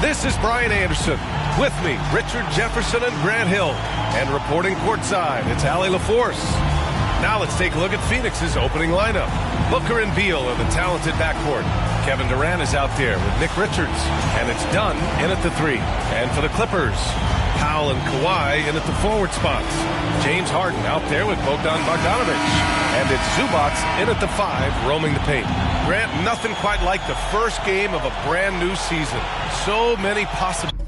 This is Brian Anderson. With me, Richard Jefferson and Grant Hill. And reporting courtside, it's Allie LaForce. Now let's take a look at Phoenix's opening lineup. Booker and Beal are the talented backcourt. Kevin Durant is out there with Nick Richards. And it's Dunn in at the 3. And for the Clippers, Powell and Kawhi in at the forward spots. James Harden out there with Bogdan Bogdanovic. And it's Zubac in at the 5, roaming the paint. Grant, nothing quite like the first game of a brand new season. So many possibilities.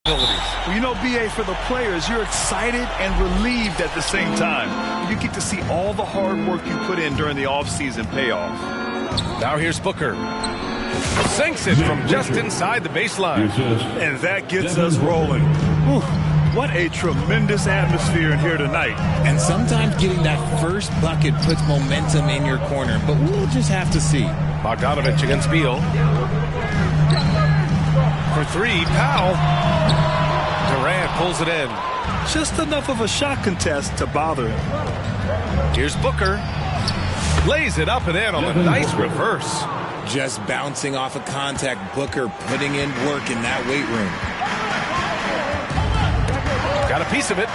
Well, you know, BA, for the players, you're excited and relieved at the same time. You get to see all the hard work you put in during the offseason pay off. Now here's Booker. Sinks it from just inside the baseline. And that gets us rolling. Whew. What a tremendous atmosphere in here tonight. And sometimes getting that first bucket puts momentum in your corner, but we'll just have to see. Bogdanovic against Beal. For 3, Powell. Durant pulls it in. Just enough of a shot contest to bother him. Here's Booker. Lays it up and in on a nice reverse. Just bouncing off of contact, Booker putting in work in that weight room. Got a piece of it.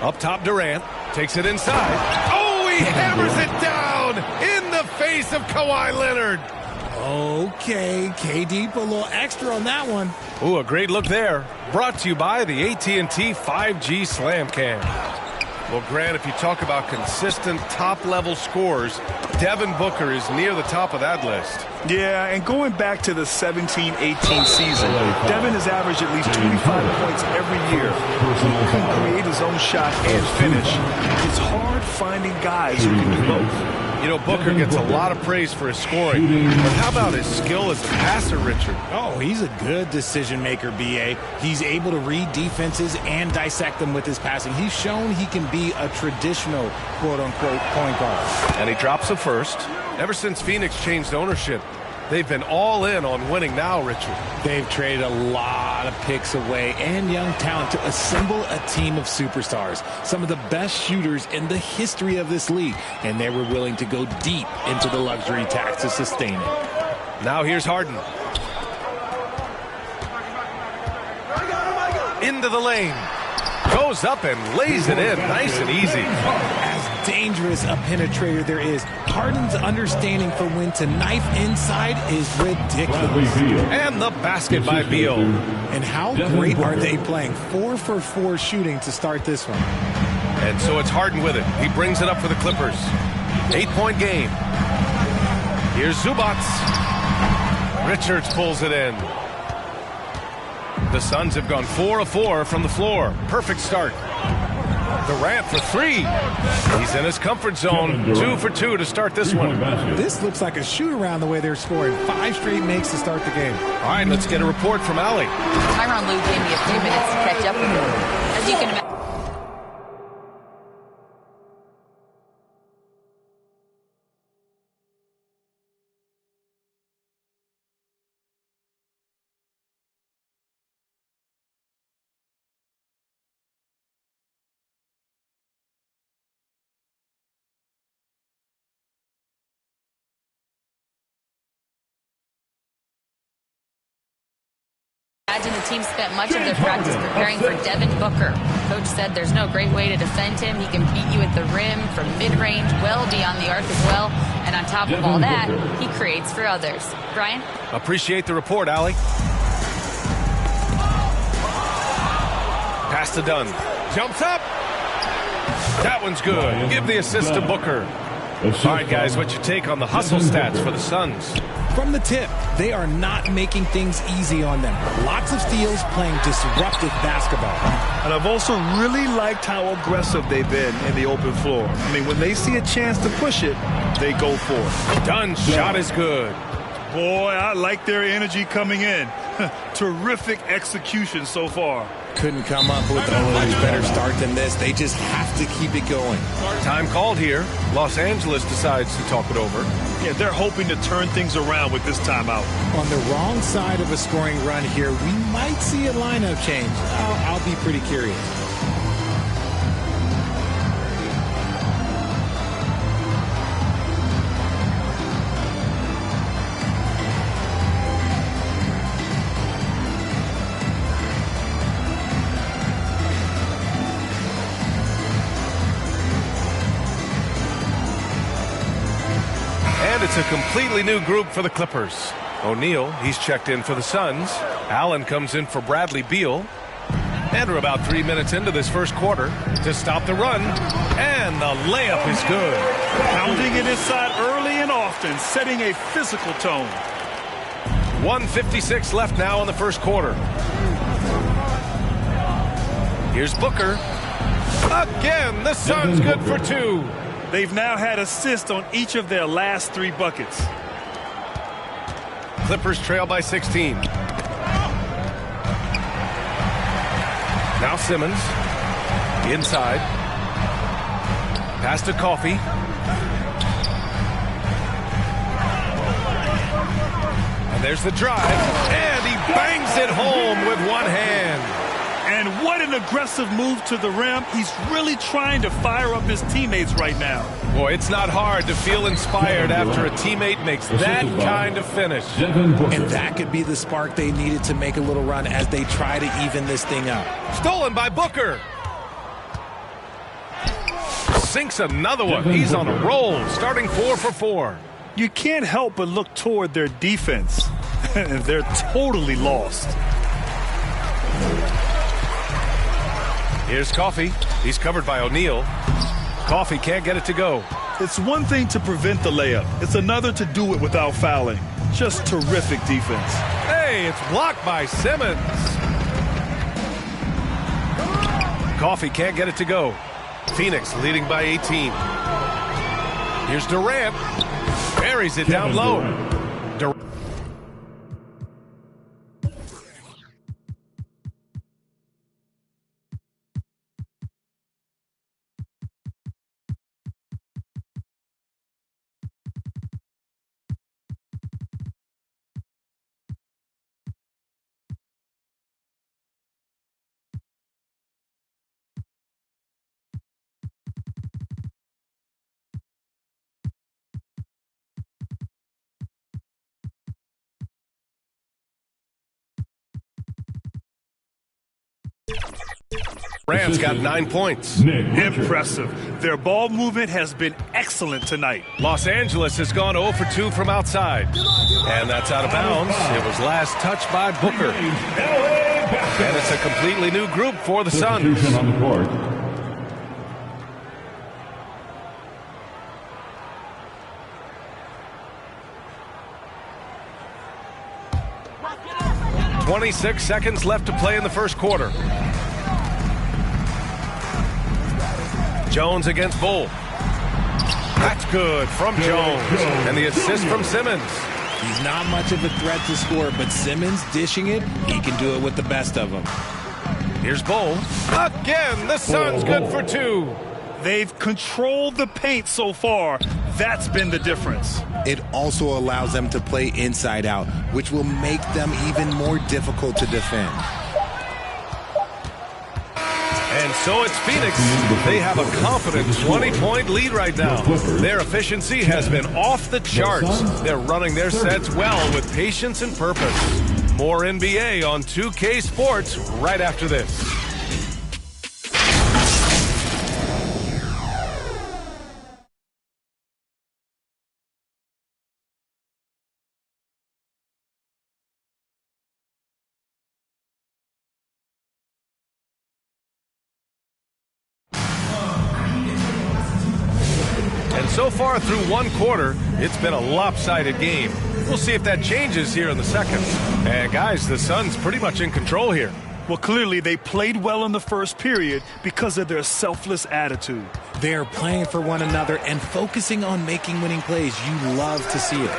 Up top, Durant takes it inside. Oh, he hammers it down in the face of Kawhi Leonard. Okay, KD put a little extra on that one. Ooh, a great look there. Brought to you by the AT&T 5G Slam Cam. Well, Grant, if you talk about consistent top-level scores, Devin Booker is near the top of that list. Yeah, and going back to the 17-18 season, Devin has averaged at least 25 points every year. He can create his own shot and finish. It's hard finding guys who can do both. You know, Booker gets a lot of praise for his scoring, but how about his skill as a passer, Richard? Oh, he's a good decision maker, BA. He's able to read defenses and dissect them with his passing. He's shown he can be a traditional quote-unquote point guard. And he drops a first. Ever since Phoenix changed ownership, they've been all in on winning now, Richard. They've traded a lot of picks away and young talent to assemble a team of superstars. Some of the best shooters in the history of this league. And they were willing to go deep into the luxury tax to sustain it. Now here's Harden. Into the lane. Goes up and lays it in nice and easy. As dangerous a penetrator there is, Harden's understanding for when to knife inside is ridiculous. And the basket by Beal. And how great are they playing? 4 for 4 shooting to start this one. And so it's Harden with it. He brings it up for the Clippers. 8-point game. Here's Zubac. Richards pulls it in. The Suns have gone 4 of 4 from the floor. Perfect start. Durant for 3. He's in his comfort zone. 2 for 2 to start this one. This looks like a shoot-around the way they're scoring. 5 straight makes to start the game. All right, let's get a report from Allie. Tyronn Lue gave me a few minutes to catch up with him. As you can imagine. Imagine the team spent much of their practice preparing for Devin Booker. Coach said there's no great way to defend him. He can beat you at the rim, from mid-range, well beyond the arc as well. And on top of all that, he creates for others. Brian? Appreciate the report, Allie. Pass to Dunn. Jumps up. That one's good. Give the assist to Booker. All right, guys, what's your take on the hustle stats for the Suns? From the tip, they are not making things easy on them. Lots of steals, playing disruptive basketball. And I've also really liked how aggressive they've been in the open floor. I mean, when they see a chance to push it, they go for it. Dunn's shot is good. Boy, I like their energy coming in. Terrific execution so far. Couldn't come up with a much better start than this. They just have to keep it going. Time called here. Los Angeles decides to talk it over. Yeah, they're hoping to turn things around with this timeout. On the wrong side of a scoring run here, we might see a lineup change. I'll be pretty curious. It's a completely new group for the Clippers. O'Neal, he's checked in for the Suns. Allen comes in for Bradley Beal. And we're about 3 minutes into this first quarter to stop the run. And the layup is good. Pounding it inside early and often, setting a physical tone. 1:56 left now in the first quarter. Here's Booker. Again, the Suns good for two. They've now had assists on each of their last 3 buckets. Clippers trail by 16. Now Simmons. Inside. Pass to Coffey. And there's the drive. And he bangs it home with one hand. And what an aggressive move to the rim. He's really trying to fire up his teammates right now. Boy, it's not hard to feel inspired after a teammate makes that kind of finish. And that could be the spark they needed to make a little run as they try to even this thing up. Stolen by Booker. Sinks another one. He's on a roll, starting 4 for 4. You can't help but look toward their defense. They're totally lost. Here's Coffey. He's covered by O'Neal. Coffey can't get it to go. It's one thing to prevent the layup. It's another to do it without fouling. Just terrific defense. Hey, it's blocked by Simmons. Coffey can't get it to go. Phoenix leading by 18. Here's Durant. Buries it down low. Durant. Rams got 9 points. Impressive. Their ball movement has been excellent tonight. Los Angeles has gone 0 for 2 from outside. And that's out of bounds. It was last touched by Booker. And it's a completely new group for the Suns. On the court. 26 seconds left to play in the first quarter. Jones against Bull. That's good from Jones. And the assist from Simmons. He's not much of a threat to score, but Simmons dishing it, he can do it with the best of them. Here's Bull. Again, the Suns good for 2. They've controlled the paint so far. That's been the difference. It also allows them to play inside out, which will make them even more difficult to defend. And so it's Phoenix. They have a confident 20-point lead right now. Their efficiency has been off the charts. They're running their sets well with patience and purpose. More NBA on 2K Sports right after this. And so far through one quarter, it's been a lopsided game. We'll see if that changes here in the second. And guys, the Suns pretty much in control here. Well, clearly they played well in the first period because of their selfless attitude. They're playing for one another and focusing on making winning plays. You love to see it.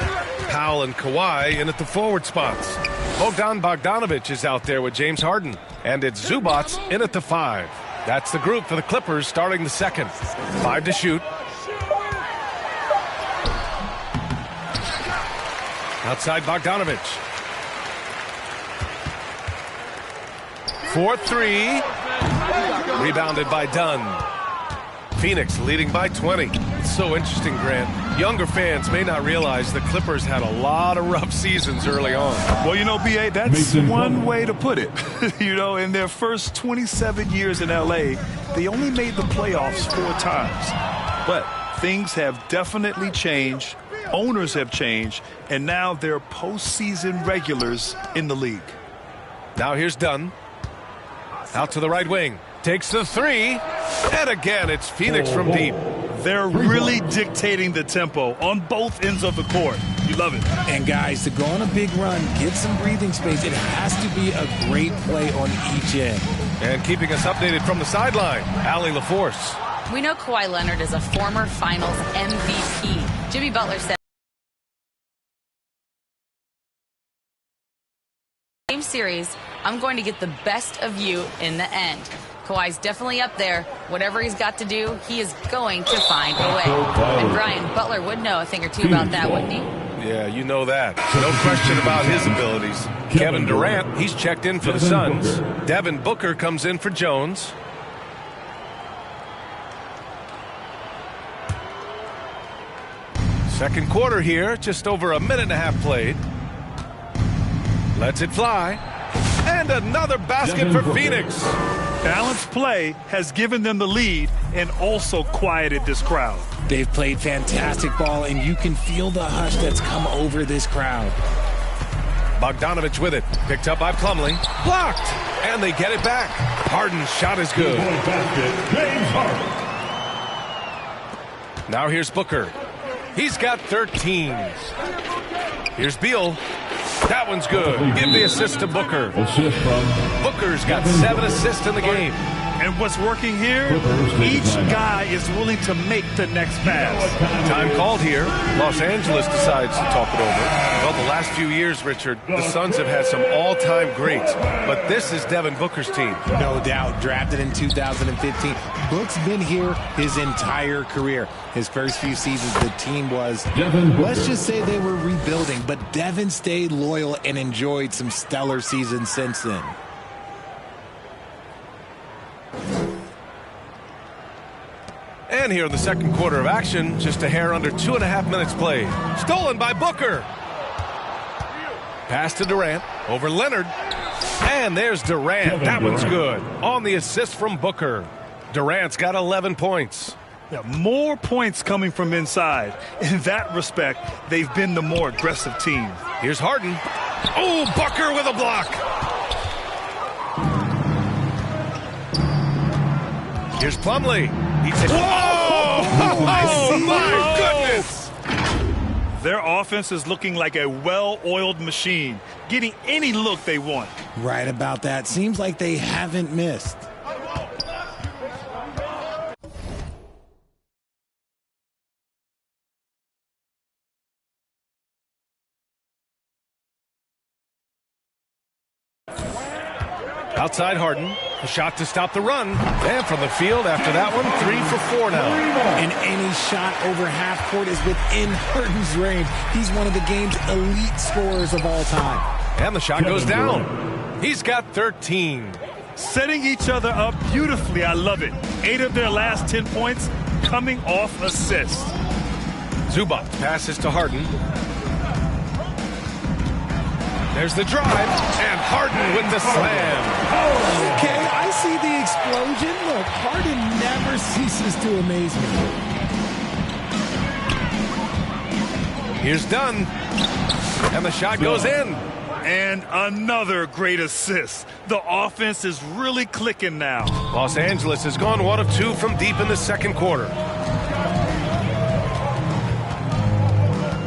Powell and Kawhi in at the forward spots. Bogdanovich is out there with James Harden. And it's Zubats in at the 5. That's the group for the Clippers starting the second. 5 to shoot. Outside Bogdanovich. 4-3. Rebounded by Dunn. Phoenix leading by 20. It's so interesting, Grant. Younger fans may not realize the Clippers had a lot of rough seasons early on. Well, you know, B.A., that's one way to put it. You know, in their first 27 years in L.A., they only made the playoffs 4 times. But things have definitely changed. Owners have changed, and now they're postseason regulars in the league. Now here's Dunn. Out to the right wing. Takes the 3. And again, it's Phoenix from deep. They're really dictating the tempo on both ends of the court. You love it. And guys, to go on a big run, get some breathing space, it has to be a great play on each end. And keeping us updated from the sideline, Allie LaForce. We know Kawhi Leonard is a former Finals MVP. Jimmy Butler said, "Game series, I'm going to get the best of you in the end." Kawhi's definitely up there. Whatever he's got to do, he is going to find a way. And Brian, Butler would know a thing or two about that, wouldn't he? Yeah, you know that. No question about his abilities. Kevin Durant, he's checked in for the Suns. Devin Booker comes in for Jones. Second quarter here, just over a minute and a half played. Lets it fly. And another basket for Phoenix. Balanced play has given them the lead and also quieted this crowd. They've played fantastic ball, and you can feel the hush that's come over this crowd. Bogdanovich with it. Picked up by Plumlee. Blocked. And they get it back. Harden's shot is good. Now here's Booker. He's got 13. Here's Beal. That one's good. Give the assist to Booker. Booker's got 7 assists in the game. And what's working here? Each guy is willing to make the next pass. Time called here. Los Angeles decides to talk it over. Well, the last few years, Richard, the Suns have had some all-time greats. But this is Devin Booker's team. No doubt. Drafted in 2015. Book's been here his entire career. His first few seasons, the team was, let's just say they were rebuilding. But Devin stayed loyal and enjoyed some stellar seasons since then. And here in the second quarter of action, just a hair under 2.5 minutes played. Stolen by Booker. Pass to Durant. Over Leonard. And there's Durant. That one's good. On the assist from Booker. Durant's got 11 points. Yeah, more points coming from inside. In that respect, they've been the more aggressive team. Here's Harden. Oh, Booker with a block. Here's Plumlee. Whoa! Oh, my goodness! Their offense is looking like a well-oiled machine, getting any look they want. Right about that. Seems like they haven't missed. Outside Harden. A shot to stop the run. And from the field after that one, 3 for 4 now. And any shot over half court is within Harden's range. He's one of the game's elite scorers of all time. And the shot goes down. He's got 13. Setting each other up beautifully. I love it. 8 of their last 10 points coming off assists. Zubac passes to Harden. There's the drive, and Harden with the slam. Okay, I see the explosion. Look, Harden never ceases to amaze me. Here's Dunn, and the shot goes in. And another great assist. The offense is really clicking now. Los Angeles has gone 1 of 2 from deep in the second quarter.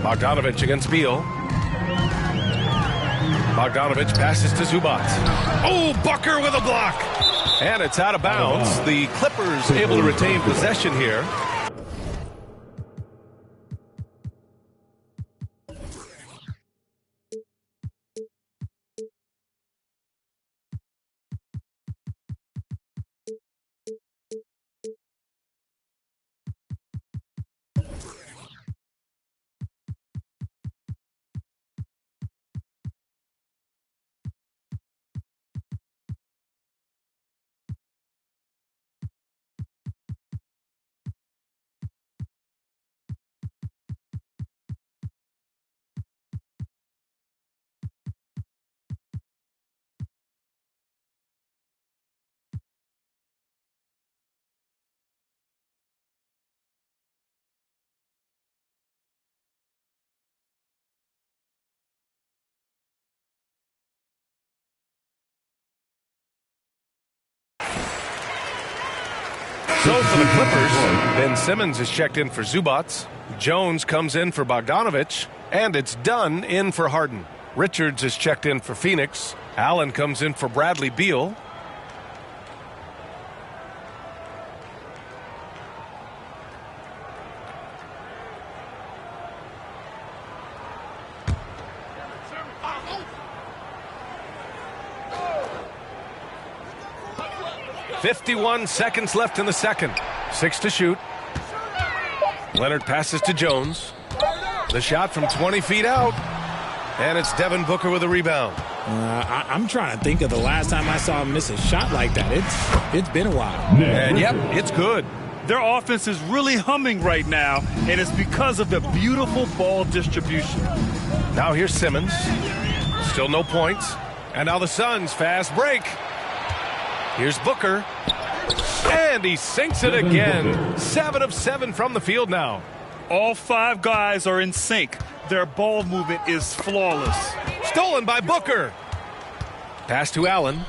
Bogdanovich against Beal. Bogdanovich passes to Zubac. Oh, Booker with a block. And it's out of bounds. The Clippers able to retain possession here. So for the Clippers, Ben Simmons is checked in for Zubac. Jones comes in for Bogdanovich. And it's Dunn in for Harden. Richards is checked in for Phoenix. Allen comes in for Bradley Beal. .51 seconds left in the second. 6 to shoot. Leonard passes to Jones. The shot from 20 feet out. And it's Devin Booker with a rebound. I'm trying to think of the last time I saw him miss a shot like that. It's been a while. And yep, it's good. Their offense is really humming right now, and it's because of the beautiful ball distribution. Now here's Simmons. Still no points. And now the Suns fast break. Here's Booker. And he sinks it again. 7 of 7 from the field now. All 5 guys are in sync. Their ball movement is flawless. Stolen by Booker. Pass to Allen.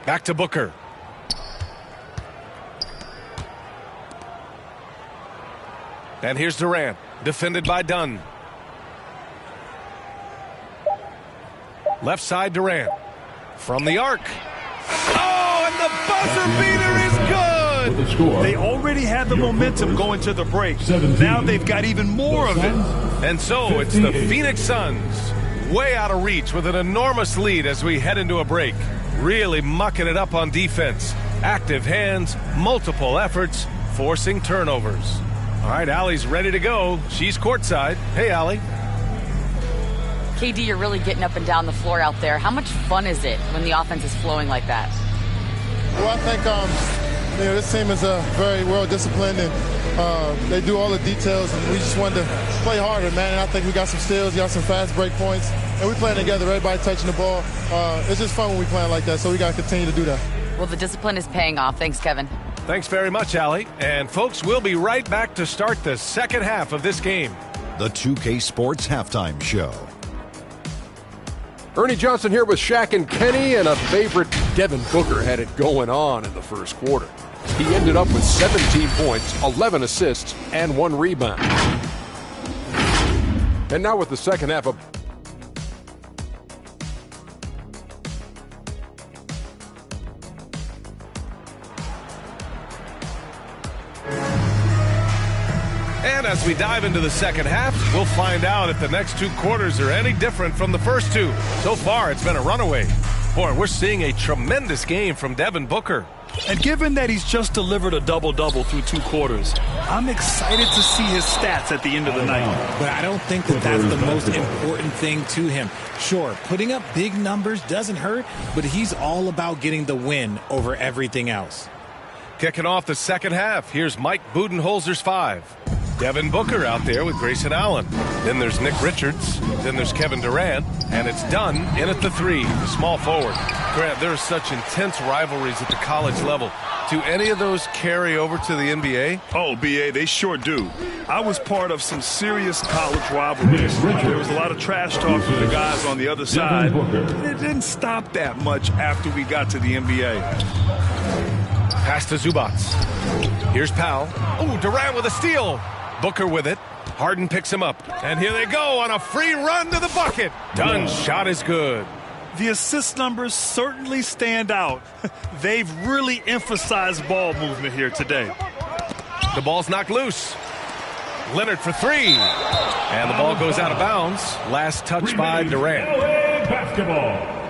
Back to Booker. And here's Durant. Defended by Dunn. Left side Durant. From the arc. Oh, and the buzzer beater is good! They already had the momentum going to the break. Now they've got even more of it. And so it's the Phoenix Suns way out of reach with an enormous lead as we head into a break. Really mucking it up on defense. Active hands, multiple efforts, forcing turnovers. All right, Allie's ready to go. She's courtside. Hey, Allie. KD, you're really getting up and down the floor out there. How much fun is it when the offense is flowing like that? Well, I think this team is very well disciplined, and they do all the details, and we just wanted to play harder, man. And I think we got some steals, got some fast break points, and we playing together, everybody touching the ball. It's just fun when we playing like that, so we got to continue to do that. Well, the discipline is paying off. Thanks, Kevin. Thanks very much, Allie. And folks, we'll be right back to start the second half of this game. The 2K Sports Halftime Show. Ernie Johnson here with Shaq and Kenny, and a favorite. Devin Booker had it going on in the first quarter. He ended up with 17 points, 11 assists, and 1 rebound. And now with the second half of And as we dive into the second half, we'll find out if the next 2 quarters are any different from the first 2. So far, it's been a runaway. Boy, we're seeing a tremendous game from Devin Booker. And given that he's just delivered a double-double through 2 quarters, I'm excited to see his stats at the end of the night. But I don't think that that's the most important thing to him. Sure, putting up big numbers doesn't hurt, but he's all about getting the win over everything else. Kicking off the second half, here's Mike Budenholzer's 5. Devin Booker out there with Grayson Allen. Then there's Nick Richards. Then there's Kevin Durant. And it's Dunn in at the 3, the small forward. Grant, there are such intense rivalries at the college level. Do any of those carry over to the NBA? Oh, B.A., they sure do. I was part of some serious college rivalries. There was a lot of trash talk from the guys on the other side. It didn't stop that much after we got to the NBA. Pass to Zubac. Here's Powell. Oh, Durant with a steal. Booker with it. Harden picks him up. And here they go on a free run to the bucket. Dunn's shot is good. The assist numbers certainly stand out. They've really emphasized ball movement here today. The ball's knocked loose. Leonard for 3. And the ball goes out of bounds. Last touch by Durant. Basketball.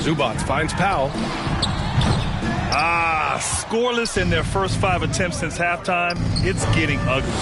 Zubac finds Powell. Scoreless in their first 5 attempts since halftime. It's getting ugly.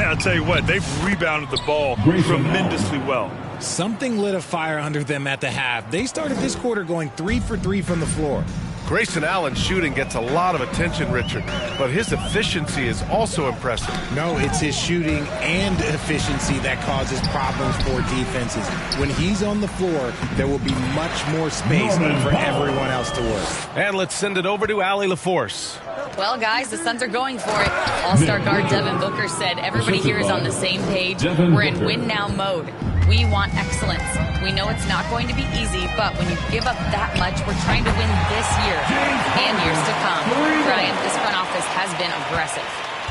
I'll tell you what, they've rebounded the ball tremendously well. Something lit a fire under them at the half. They started this quarter going 3 for 3 from the floor. Grayson Allen's shooting gets a lot of attention, Richard, but his efficiency is also impressive. No, it's his shooting and efficiency that causes problems for defenses. When he's on the floor, there will be much more space for everyone else to work. And let's send it over to Allie LaForce. Well, guys, the Suns are going for it. All-star guard Devin Booker said everybody here is on the same page. We're in win-now mode. We want excellence. We know it's not going to be easy, but when you give up that much, we're trying to win this year and years to come. Brian, this front office has been aggressive.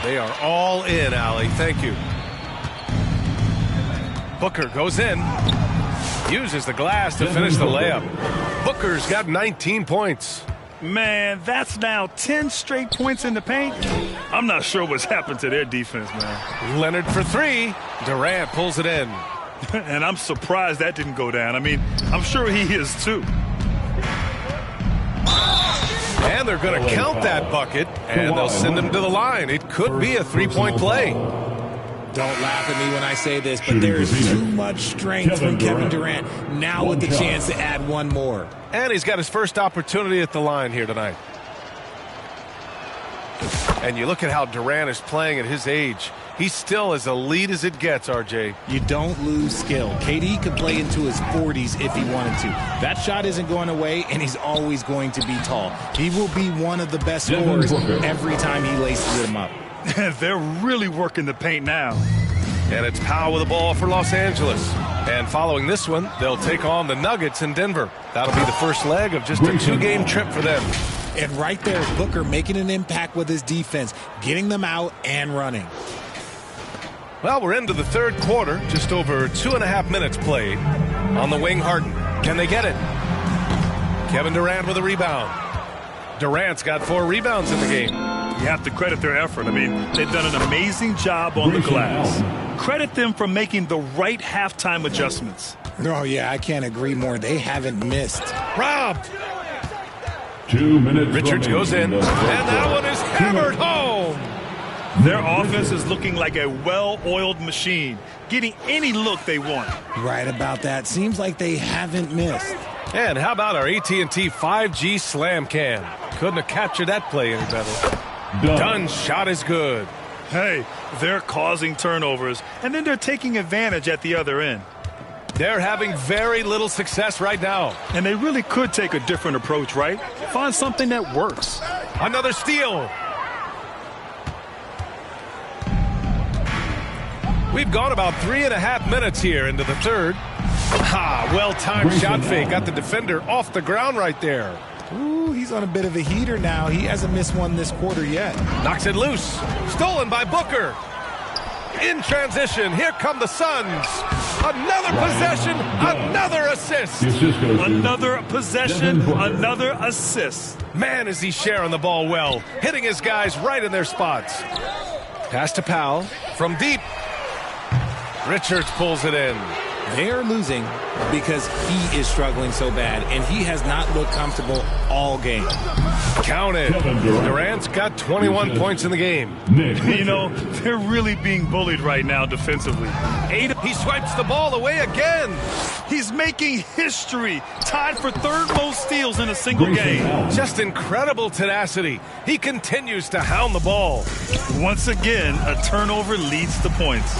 They are all in, Allie. Thank you. Booker goes in. Uses the glass to finish the layup. Booker's got 19 points. Man, that's now 10 straight points in the paint. I'm not sure what's happened to their defense, man. Leonard for 3. Durant pulls it in. And I'm surprised that didn't go down. I mean, I'm sure he is too. And they're going to count that bucket, and they'll send him to the line. It could be a 3-point play. Don't laugh at me when I say this, but there is too much strength from Kevin Durant now with the chance to add one more. And he's got his first opportunity at the line here tonight. And you look at how Durant is playing at his age. He's still as elite as it gets, RJ. You don't lose skill. KD could play into his 40s if he wanted to. That shot isn't going away, and he's always going to be tall. He will be one of the best scorers every time he laces them up. They're really working the paint now. And it's Powell with the ball for Los Angeles. And following this one, they'll take on the Nuggets in Denver. That'll be the first leg of just a 2-game trip for them. And right there, Booker making an impact with his defense, getting them out and running. Well, we're into the third quarter, just over 2.5 minutes played. On the wing, Harden. Can they get it? Kevin Durant with a rebound. Durant's got 4 rebounds in the game. You have to credit their effort. I mean, they've done an amazing job on the glass. Credit them for making the right halftime adjustments. Oh, yeah, I can't agree more. They haven't missed. Robbed. 2 minutes. Richards goes in, and that one is hammered home. Their offense is looking like a well-oiled machine, getting any look they want. Right about that. Seems like they haven't missed. And how about our AT&T 5G Slam Cam? Couldn't have captured that play any better. Dunn's shot is good. Hey, they're causing turnovers, and then they're taking advantage at the other end. They're having very little success right now. And they really could take a different approach, right? Find something that works. Another steal. We've gone about 3.5 minutes here into the third. Well-timed shot fake. Got the defender off the ground right there. Ooh, he's on a bit of a heater now. He hasn't missed one this quarter yet. Knocks it loose. Stolen by Booker. In transition, here come the Suns. Another possession, another assist. Another possession, another assist. Man, is he sharing the ball well. Hitting his guys right in their spots. Pass to Powell from deep. Richards pulls it in. They're losing because he is struggling so bad, and he has not looked comfortable all game. Counted. Durant's got 21 points in the game. You know, they're really being bullied right now defensively. He swipes the ball away again. He's making history, tied for third most steals in a single game. Just incredible tenacity. He continues to hound the ball. Once again, a turnover leads to points.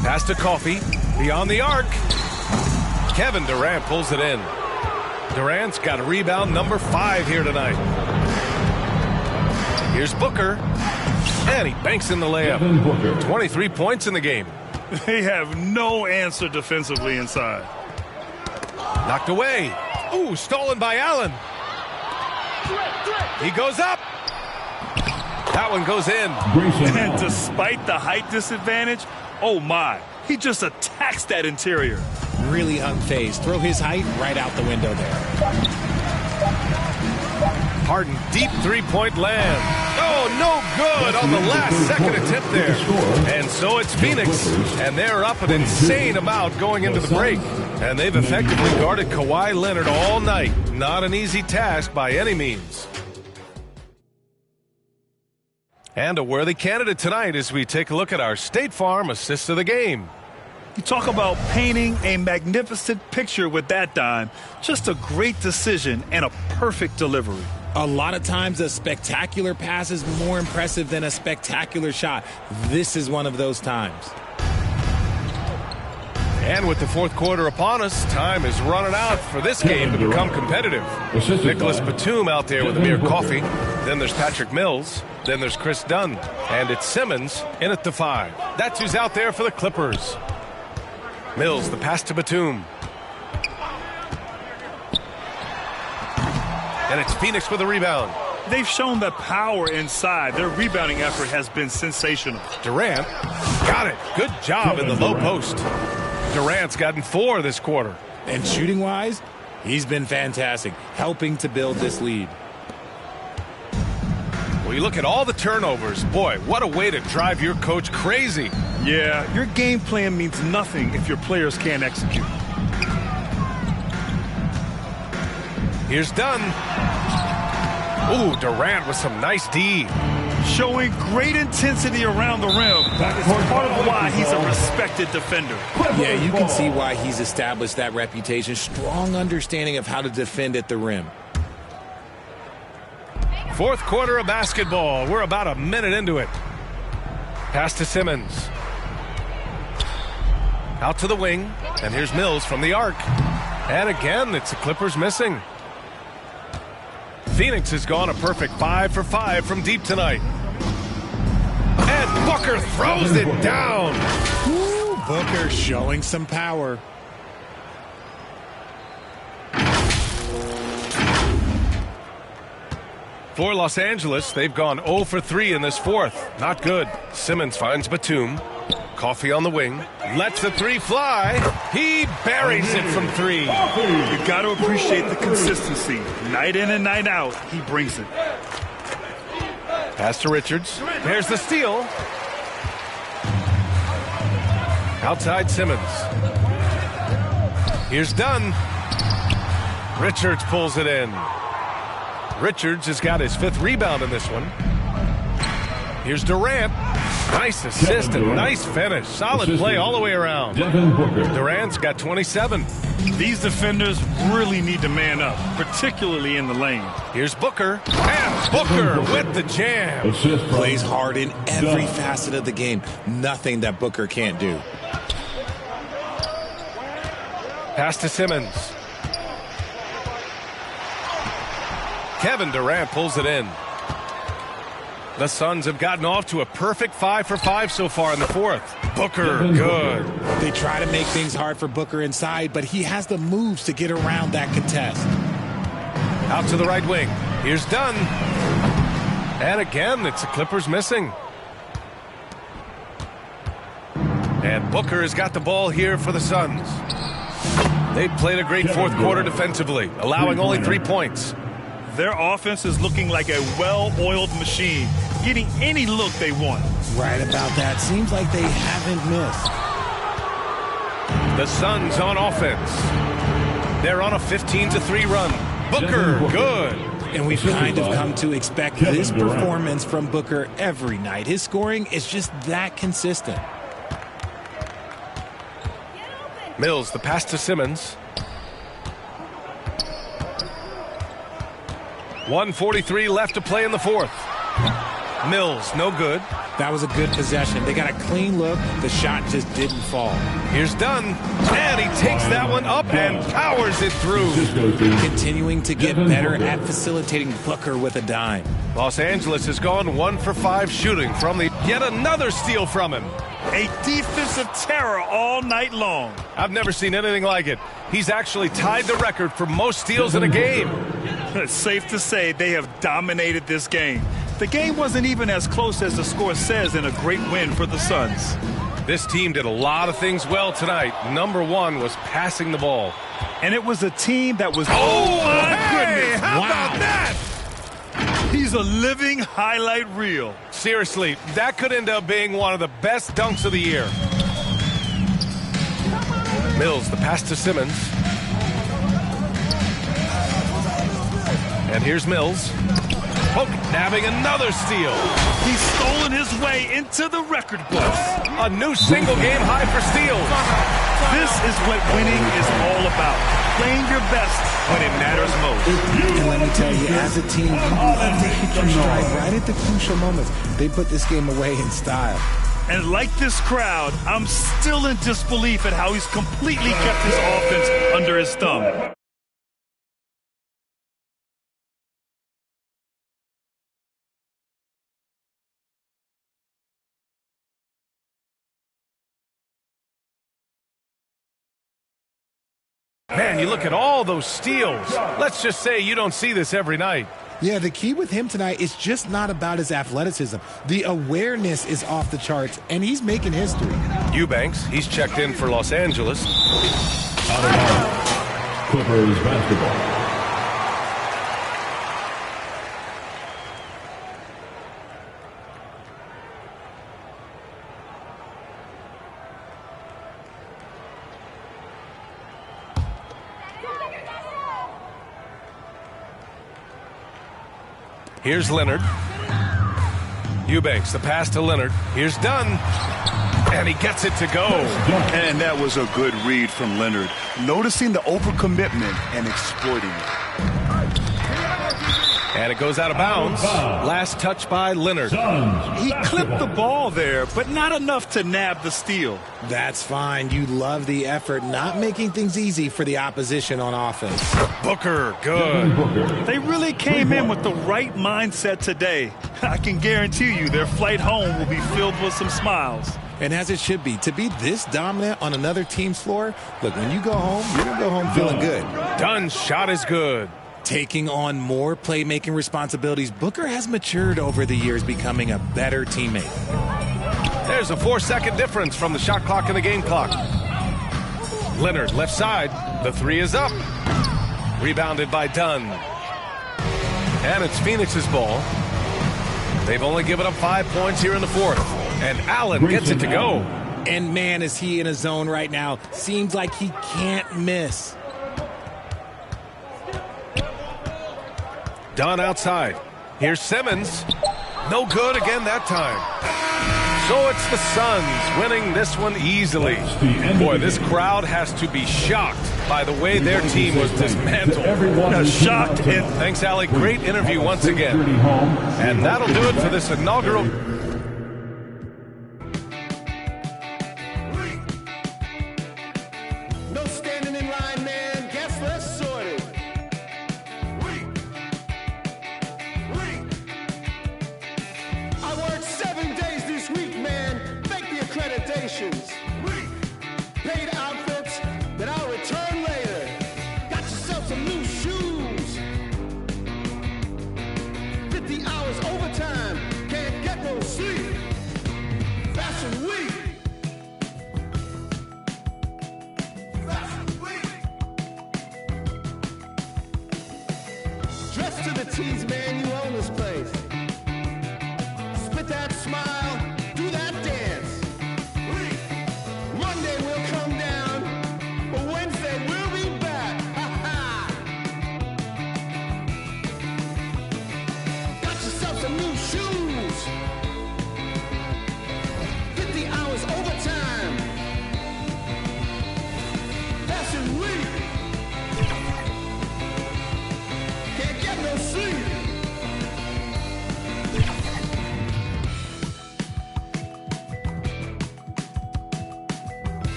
Pass to Coffey, beyond the arc. Kevin Durant pulls it in. Durant's got rebound number 5 here tonight. Here's Booker, and he banks in the layup. 23 points in the game. They have no answer defensively inside. Knocked away. Ooh, stolen by Allen. He goes up. That one goes in. And despite the height disadvantage, oh my, he just attacks that interior. Really unfazed. Throw his height right out the window there. Harden, deep three-point land. Oh, no good on the last second attempt there. And so it's Phoenix, and they're up an insane amount going into the break. And they've effectively guarded Kawhi Leonard all night. Not an easy task by any means. And a worthy candidate tonight as we take a look at our State Farm assist of the game. You talk about painting a magnificent picture with that dime. Just a great decision and a perfect delivery. A lot of times a spectacular pass is more impressive than a spectacular shot. This is one of those times. And with the fourth quarter upon us, time is running out for this game to become competitive. Nicholas Batum out there with Amir Coffey. Then there's Patrick Mills. Then there's Chris Dunn. And it's Simmons in at the 5. That's who's out there for the Clippers. Mills, the pass to Batum. And it's Phoenix with a rebound. They've shown the power inside. Their rebounding effort has been sensational. Durant got it. Good job in the low post. Durant's gotten 4 this quarter. And shooting-wise, he's been fantastic, helping to build this lead. Well, you look at all the turnovers. Boy, what a way to drive your coach crazy. Yeah, your game plan means nothing if your players can't execute. Here's Dunn. Ooh, Durant with some nice D. Showing great intensity around the rim. It's part of why he's a respected defender. Yeah, you can see why he's established that reputation. Strong understanding of how to defend at the rim. Fourth quarter of basketball. We're about a minute into it. Pass to Simmons. Out to the wing. And here's Mills from the arc. And again, it's the Clippers missing. Phoenix has gone a perfect 5 for 5 from deep tonight. And Booker throws it down. Ooh, Booker showing some power. For Los Angeles, they've gone 0 for 3 in this fourth. Not good. Simmons finds Batum. Coffey on the wing. Lets the 3 fly. He buries it from 3. You got to appreciate the consistency. Night in and night out, he brings it. Pass to Richards. There's the steal. Outside Simmons. Here's Dunn. Richards pulls it in. Richards has got his 5th rebound in this one. Here's Durant. Nice assist and nice finish. Solid play all the way around. Durant's got 27. These defenders really need to man up, particularly in the lane. Here's Booker. And Booker with the jam. Plays hard in every facet of the game. Nothing that Booker can't do. Pass to Simmons. Kevin Durant pulls it in. The Suns have gotten off to a perfect 5 for 5 so far in the fourth. Booker, good. They try to make things hard for Booker inside, but he has the moves to get around that contest. Out to the right wing. Here's Dunn. And again, it's the Clippers missing. And Booker has got the ball here for the Suns. They've played a great fourth quarter defensively, allowing only 3 points. Their offense is looking like a well-oiled machine. getting any look they want. Right about that. Seems like they haven't missed. The Suns on offense. They're on a 15-3 run. Booker, good. And we've kind of come to expect this performance from Booker every night. His scoring is just that consistent. Mills, the pass to Simmons. 1:43 left to play in the fourth. Mills, no good. That was a good possession. They got a clean look. The shot just didn't fall. Here's Dunn, and he takes that one up and powers it through. Continuing to get better at facilitating Booker with a dime. Los Angeles has gone 1 for 5 shooting from the yet another steal from him. A defensive terror all night long. I've never seen anything like it. He's actually tied the record for most steals in a game. It's safe to say they have dominated this game. The game wasn't even as close as the score says in a great win for the Suns. This team did a lot of things well tonight. Number one was passing the ball. And it was a team that was... Oh, my goodness! How about that? He's a living highlight reel. Seriously, that could end up being one of the best dunks of the year. Mills, the pass to Simmons. And here's Mills. Poke, nabbing another steal. He's stolen his way into the record books. A new single-game high for steals. This is what winning is all about. Playing your best when it matters most. And let me tell you, as a team, you have to hit your stride right at the crucial moments. They put this game away in style. And like this crowd, I'm still in disbelief at how he's completely kept his offense under his thumb. Man, you look at all those steals. Let's just say you don't see this every night. Yeah, the key with him tonight is just not about his athleticism. The awareness is off the charts, and he's making history. Eubanks, he's checked in for Los Angeles. Out of bounds. Clippers basketball. Here's Leonard. Eubanks, the pass to Leonard. Here's Dunn. And he gets it to go. And that was a good read from Leonard. Noticing the overcommitment and exploiting it. And it goes out of bounds. Last touch by Leonard. He clipped the ball there, but not enough to nab the steal. That's fine. You love the effort, not making things easy for the opposition on offense. Booker, good. They really came in with the right mindset today. I can guarantee you their flight home will be filled with some smiles. And as it should be, to be this dominant on another team's floor, look, when you go home, you're going to go home feeling good. Dunn's shot is good. Taking on more playmaking responsibilities, Booker has matured over the years, becoming a better teammate. There's a 4-second difference from the shot clock and the game clock. Leonard, left side. The three is up. Rebounded by Dunn. And it's Phoenix's ball. They've only given up 5 points here in the fourth. And Allen gets it to go. And man, is he in a zone right now. Seems like he can't miss. Dunn outside. Here's Simmons. No good again that time. So it's the Suns winning this one easily. Boy, this crowd has to be shocked by the way their team was dismantled. Shocked. And thanks, Allie. Great interview once again. And that'll do it for this inaugural... No standing in line, man. Guess what's sorted. I worked 7 days this week, man. Fake the accreditations. Paid outfits that I'll return later. Got yourself some new shoes. 50 hours overtime. Can't get no sleep. Fashion week. Dressed to the T's, man, you own this place.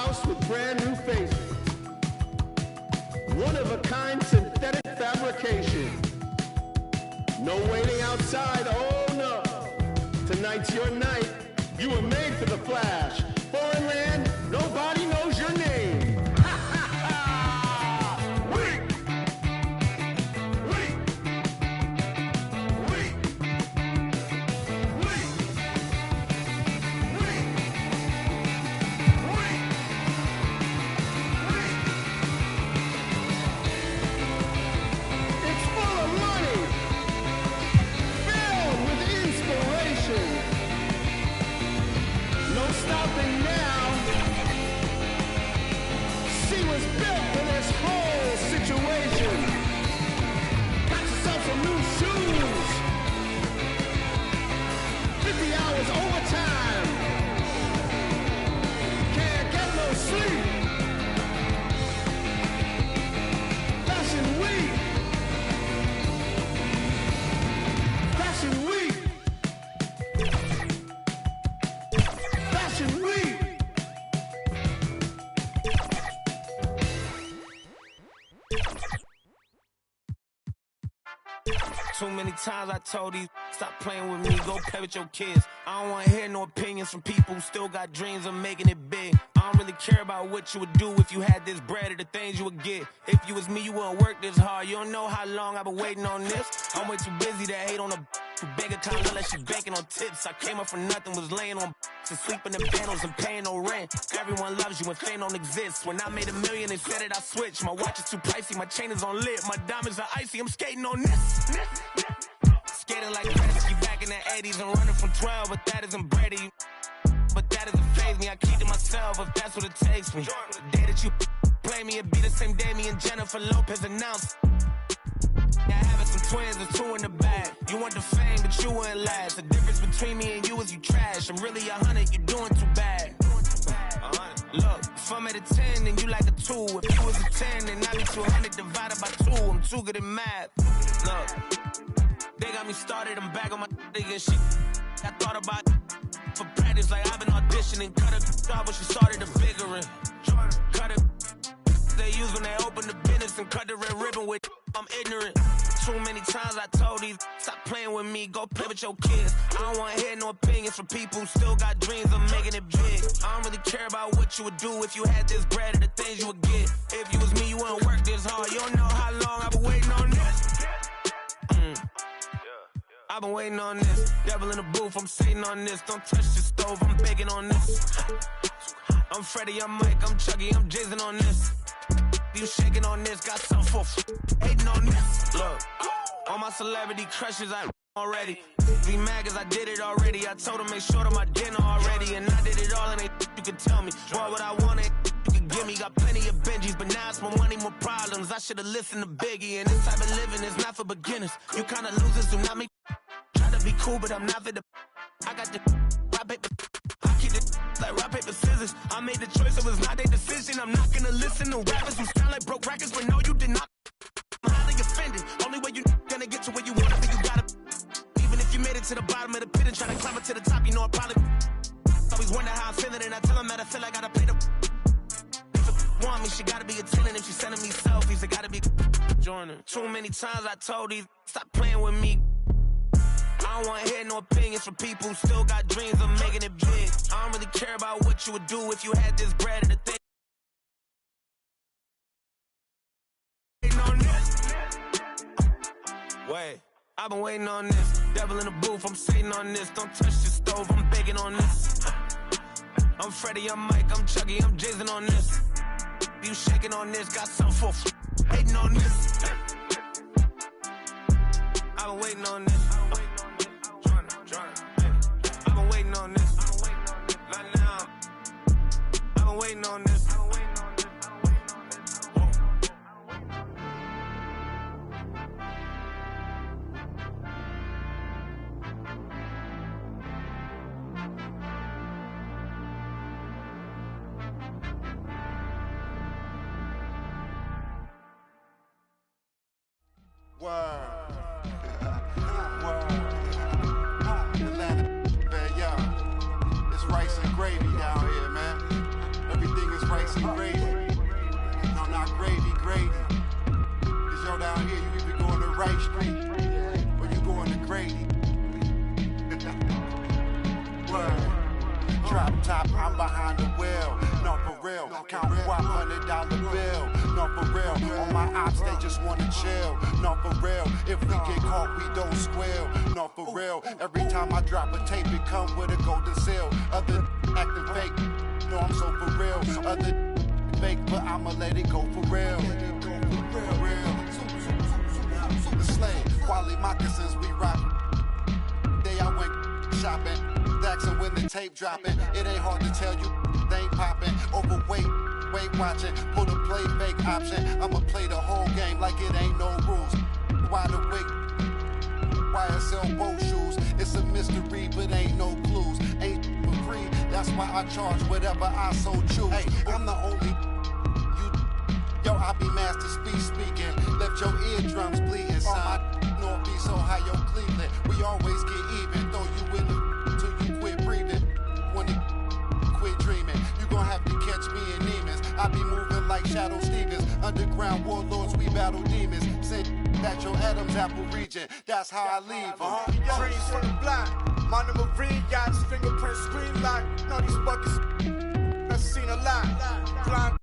house with brand new faces. One-of-a-kind synthetic fabrication. No waiting outside, oh no. Tonight's your night. You were made for the flash. Foreign land, nobody knows your name. Ha ha ha! Weak! Weak! Weak! Weak! Weak! Weak! Weak! It's full of money, filled with inspiration. No stopping now. She was built for this whole situation. Got yourself some new shoes. 50 hours overtime. Can't get no sleep. Fashion week. Fashion week. Fashion week. Too many times I told these stop playing with me, go play with your kids. I don't wanna hear no opinions from people who still got dreams of making it big. I don't really care about what you would do if you had this bread or the things you would get. If you was me, you wouldn't work this hard. You don't know how long I've been waiting on this. I'm way too busy to hate on a who bank account look like she banking on tips. I came up from nothing, was laying on and sleeping in bundles and paying no rent. Everyone loves you when fame don't exist. When I made $1 million, they said that I switched. My watch is too pricey, my chain is on lit, my diamonds are icy. I'm skating on this. Skating like Gretzky back in the 80s and running from 12, but that isn't Brady. But that doesn't faze me. I keep to myself if that's what it takes me. The day that you play me, it be the same day me and Jennifer Lopez announced. Yeah, having some twins, there's 2 in the bag. You want the fame, but you wouldn't last. The difference between me and you is you trash. I'm really 100, you're doing too bad. Look, if I'm at a 10, then you like a 2. If you was a 10, then I'd be 200 divided by 2. I'm too good at math. Look, they got me started, I'm back on my and shit. I thought about for practice, like I've been auditioning. Cut a job when she started the figuring. Cut it. They use when they open the business and cut the red ribbon with I'm ignorant. Too many times I told these stop playing with me, go play with your kids. I don't wanna hear no opinions from people who still got dreams of making it big. I don't really care about what you would do if you had this bread or the things you would get. If you was me, you wouldn't work this hard. You don't know how long I've been waiting on this. I've been waiting on this. Devil in the booth, I'm sitting on this. Don't touch the stove, I'm baking on this. I'm Freddie, I'm Mike, I'm Chucky, I'm Jason on this. You shaking on this, got something for hating on this. Look, all my celebrity crushes, I already. Be mad cause I did it already. I told them make sure to my dinner already. And I did it all and they you could tell me. Boy, what I wanted, you could give me. Got plenty of Benjis, but now it's more money, more problems. I should've listened to Biggie. And this type of living is not for beginners. You kinda losers do not make try to be cool, but I'm not for the I got the rock paper. I keep it like rock paper scissors. I made the choice, it was not their decision. I'm not gonna listen to rappers who sound like broke records, but no, you did not. I'm highly offended. Only way you gonna get to where you wanna be, you gotta. Even if you made it to the bottom of the pit and try to climb it to the top, you know I probably always wonder how I'm feeling, and I tell them that I feel like I gotta pay the. If want me, she gotta be a 10, and if she's sending me selfies, it gotta be joining. Too many times I told these stop playing with me. I don't wanna hear no opinions from people who still got dreams of making it big. I don't really care about what you would do if you had this bread or the thing. On this. Wait, I've been waiting on this. Devil in the booth, I'm sitting on this. Don't touch the stove, I'm baking on this. I'm Freddie, I'm Mike, I'm Chucky, I'm Jason on this. You shaking on this, got something for hating on this. I've been waiting on this. I've been waiting on this. Not now. I've been waiting on this. Rice and gravy down here, man. Everything is rice gravy. No, not gravy, gravy. Cause yo down here, you either going to Right Street or you going to Grady. Word. Drop top, I'm behind the wheel. No, for real. Count $100 bill. No, for real. On my ops, they just wanna chill. No, for real. If we get caught, we don't squeal. No, for real. Every time I drop a tape, it come with a golden seal. Other acting fake. No, I'm so for real. Other fake, but I'ma let it go for real. For real. The slave, quality moccasins, we rock. Day I went shopping. And when the tape dropping, it ain't hard to tell you they ain't popping. Overweight, weight watching, pull the play fake option. I'ma play the whole game like it ain't no rules. Wide awake, YSL boat shoes. It's a mystery, but ain't no clues. Ain't for free, that's why I charge whatever I so choose. Hey, I'm the only you. Yo, I be master speaking. Left your eardrums bleeding. Son, my North be so high, yo Cleveland. We always get even, throw you in the when you quit dreaming, you gon' have to catch me in Neiman's. I be moving like Shadow Stevens. Underground warlords, we battle demons. Send that your Adam's apple region. That's how I leave them. Trees from the block. My number yachts, fingerprint screen lock. Know these buckets, I've seen a lot. Blind